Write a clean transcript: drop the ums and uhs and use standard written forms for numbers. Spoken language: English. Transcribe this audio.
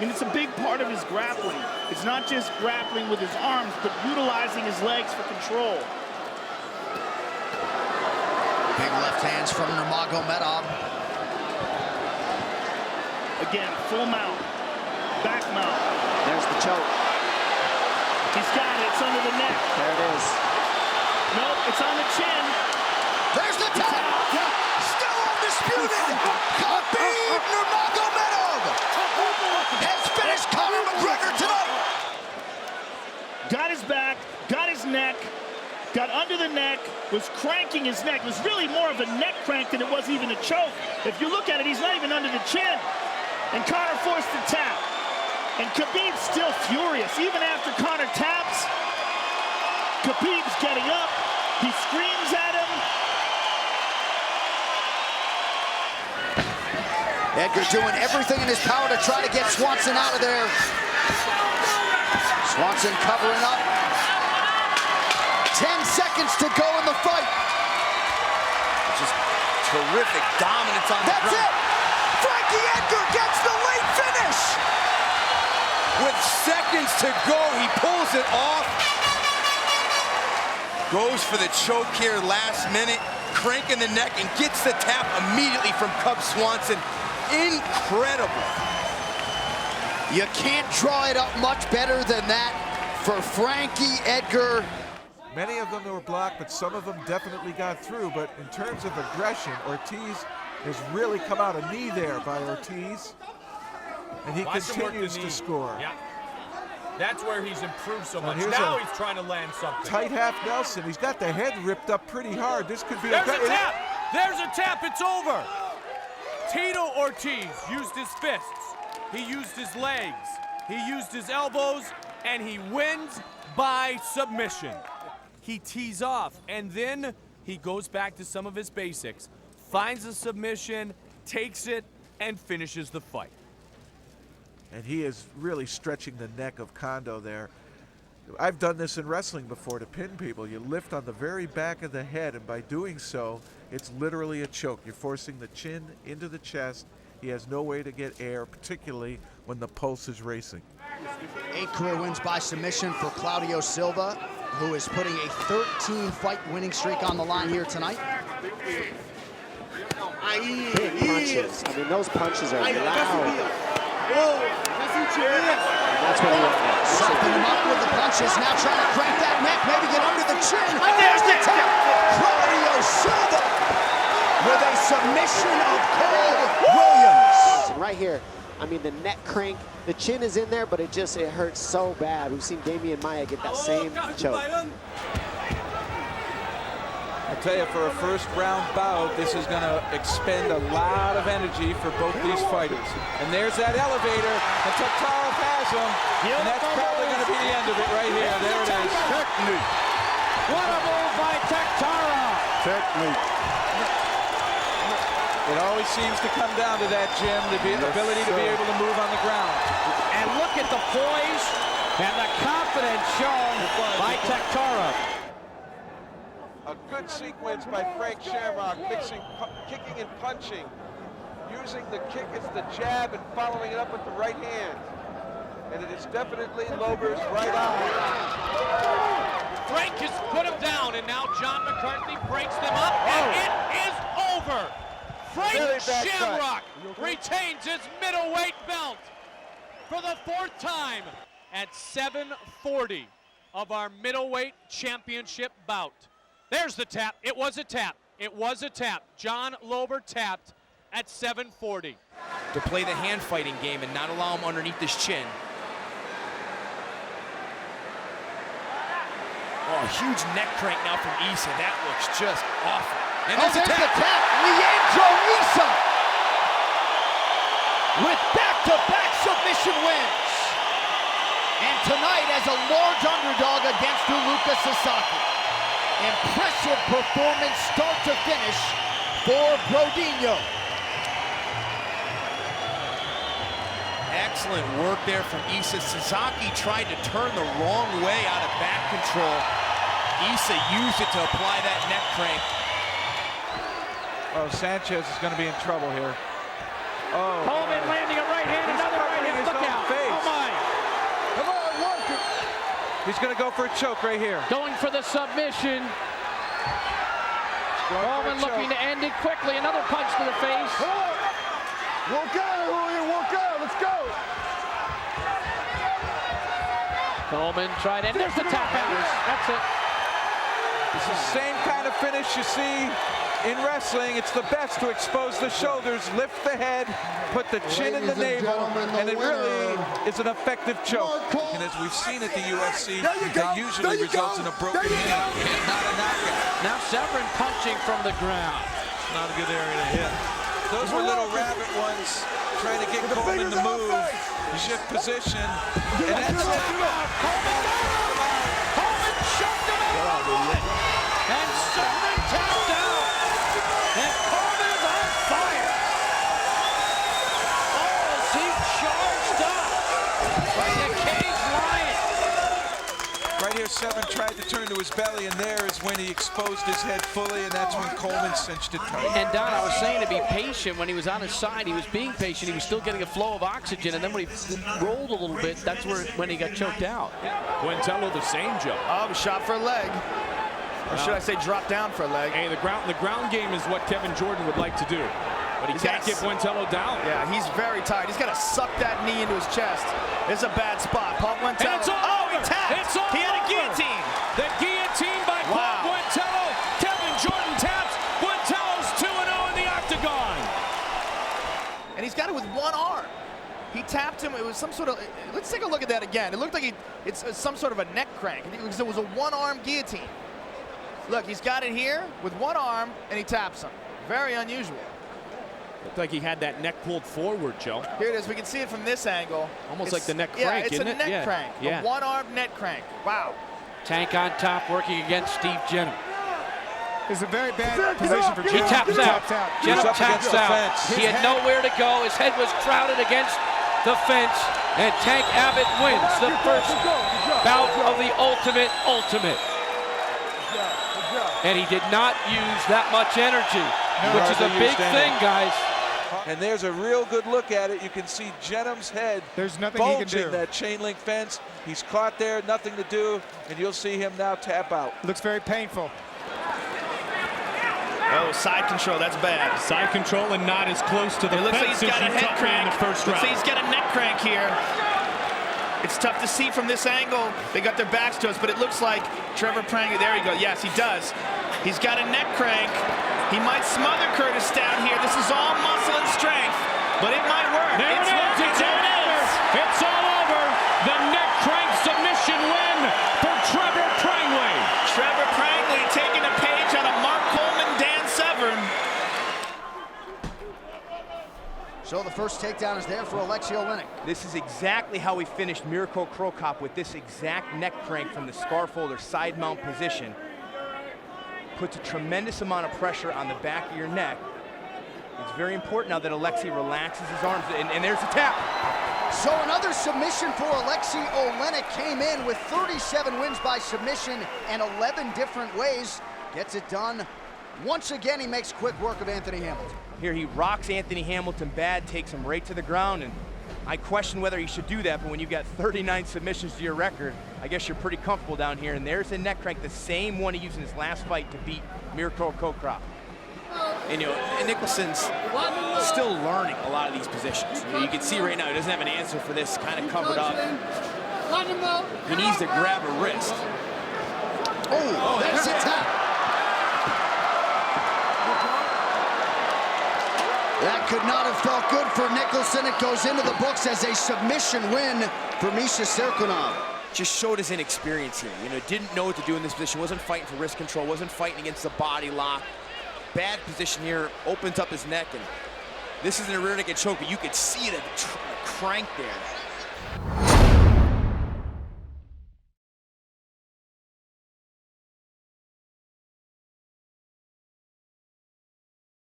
mean, it's a big part of his grappling. It's not just grappling with his arms, but utilizing his legs for control. Big left hands from Nurmagomedov. Again, full mount, back mount. There's the choke. He's got it, it's under the neck. There it is. Nope, it's on the chin. There's the tap. Still undisputed. Khabib Nurmagomedov has finished Conor McGregor tonight. Got his back, got his neck, got under the neck, was cranking his neck. It was really more of a neck crank than it was even a choke. If you look at it, he's not even under the chin. And Conor forced the tap. And Khabib's still furious. Even after Conor taps, Khabib's getting up. He screams at him. Edgar doing everything in his power to try to get Swanson out of there. Swanson covering up. 10 seconds to go in the fight. Just terrific dominance on the ground. That's it! Frankie Edgar gets the late finish! With seconds to go, he pulls it off. Goes for the choke here last minute, cranking the neck and gets the tap immediately from Cub Swanson. Incredible. You can't draw it up much better than that for Frankie Edgar. Many of them were blocked, but some of them definitely got through. But in terms of aggression, Ortiz has really come out a knee there by Ortiz. And he continues to score. Yeah. That's where he's improved so much. Here's Now he's trying to land something. Tight half Nelson. He's got the head ripped up pretty hard. This could be There's a tap. There's a tap. It's over. Tito Ortiz used his fists. He used his legs. He used his elbows, and he wins by submission. He tees off, and then he goes back to some of his basics, finds a submission, takes it, and finishes the fight. And he is really stretching the neck of Kondo there. I've done this in wrestling before to pin people. You lift on the very back of the head, and by doing so, it's literally a choke. You're forcing the chin into the chest. He has no way to get air, particularly when the pulse is racing. 8 career wins by submission for Claudio Silva, who is putting a 13-fight winning streak on the line here tonight. Big punches. I mean, those punches are loud. That's what he wants. Softening him up with the punches, now trying to crank that neck, maybe get under the chin. There's the tap! Claudio Silva with a submission of Cole Williams. Right here, I mean, the neck crank, the chin is in there, but it hurts so bad. We've seen Damian Maia get that same choke. I tell you, for a first-round bout, this is going to expend a lot of energy for both these fighters. And there's that elevator, and Tatarov has him, and that's probably going to be the end of it right here. There it is. Technique. What a move by Tatarov. Technique. It always seems to come down to that, Jim, the ability to be able to move on the ground. And look at the poise and the confidence shown by Tatarov. A good sequence by Frank Shamrock, mixing kicking and punching, using the kick as the jab and following it up with the right hand. And it is definitely Lober's right eye. Frank has put him down, and now John McCarthy breaks them up, and it is over. Frank Shamrock retains his middleweight belt for the 4th time at 740 of our middleweight championship bout. There's the tap. It was a tap. It was a tap. John Lober tapped at 740. To play the hand fighting game and not allow him underneath his chin. Oh, huge neck crank now from ISSA. That looks just awful. And there's the tap. Leandro ISSA with back-to-back submission wins. And tonight as a large underdog against SASAKI. Impressive performance start to finish for Brodinho. Excellent work there from ISSA. Sasaki tried to turn the wrong way out of back control. ISSA used it to apply that neck crank. Oh, Sanchez is going to be in trouble here. Oh, Coleman landing a right hand, another right hand. Look out. He's going to go for a choke right here. Going for the submission. Coleman looking to end it quickly. Another punch to the face. Walk out, Julian, walk out. Let's go. Coleman tried it. There's the tap out. That's it. This is the same kind of finish you see in wrestling. It's the best to expose the shoulders, lift the head, put the chin in the navel, and it really is an effective choke. And as we've seen at the UFC, that usually results in a broken hand, not a knockout. Now SEVERN punching from the ground. Not a good area to hit. Those were little rabbit ones trying to get Coleman to move, shift position, and that's it. Coleman shoved him out. And SEVERN tapped out. And Coleman is on fire. Oh, is he charged up like a caged lion. Right here, SEVERN tried to turn to his belly, and there is when he exposed his head fully, and that's when Coleman cinched it tight. And Don, I was saying to be patient when he was on his side. He was being patient. He was still getting a flow of oxygen, and then when he rolled a little bit, that's when he got choked out. Buentello the same, Joe. Oh, shot for a leg. Or should I say drop down for a leg? Hey, the ground game is what Kevin Jordan would like to do. But he can't get Buentello down. Yeah, he's very tired. He's got to suck that knee into his chest. It's a bad spot. Paul Buentello. Oh, he tapped. He had a guillotine. The guillotine by Paul Buentello. Kevin Jordan taps. Buentello's 2-0 in the octagon. And he's got it with one arm. He tapped him. It was some sort of. Let's take a look at that again. It looked like it's some sort of a neck crank. It was a one-arm guillotine. Look, he's got it here with one arm, and he taps him. Very unusual. Looked like he had that neck pulled forward, Joe. Here it is. We can see it from this angle. Almost like the neck crank, yeah, it's isn't a it? neck crank. Yeah. A one-armed neck crank. Wow. Tank on top working against Steve Jenham. It's a very bad position for He taps out. Jenham up taps against the out. fence. He had nowhere to go. His head was crowded against the fence. And Tank Abbott wins the first bout of the ultimate. And he did not use that much energy, which is a big thing, guys. And there's a real good look at it. You can see Jenham's head. There's nothing he can do. That chain link fence. He's caught there, nothing to do, and you'll see him now tap out. Looks very painful. Oh, side control. That's bad. Side control and not as close to the It looks like fence he's as got a you head thought crank. in the first round. Looks like he's got a neck crank here. It's tough to see from this angle. They got their backs to us, but it looks like Trevor Prang. There you go. Yes, he does. He's got a neck crank. He might smother Curtis down here. This is all muscle and strength, but it might work. There it is. It's all over. It's all over. The neck crank submission win for Trevor Prangley. Trevor Prangley taking a page out of Mark Coleman, Dan Severn. So the first takedown is there for ALEKSEI OLEINIK. This is exactly how we finished Mirko Cro Cop, with this exact neck crank from the scarfold or side mount position. Puts a tremendous amount of pressure on the back of your neck. It's very important now that ALEKSEI relaxes his arms, and there's a tap. So another submission for ALEKSEI OLEINIK came in with 37 wins by submission and 11 different ways. Gets it done. Once again, he makes quick work of Anthony Hamilton. Here he rocks Anthony Hamilton bad, takes him right to the ground, and I question whether he should do that, but when you've got 39 submissions to your record, I guess you're pretty comfortable down here. And there's the neck crank, the same one he used in his last fight to beat Mirko Cro Cop. And Nicholson's still learning a lot of these positions. You can see right now he doesn't have an answer for this, kind of covered up. He needs to grab a wrist. Oh, there's a tap. That could not have felt good for Nicholson. It goes into the books as a submission win for MISHA CIRKUNOV. Just showed his inexperience here. Didn't know what to do in this position. Wasn't fighting for wrist control. Wasn't fighting against the body lock. Bad position here. Opens up his neck, and this isn't a rear naked choke, but you could see the crank there.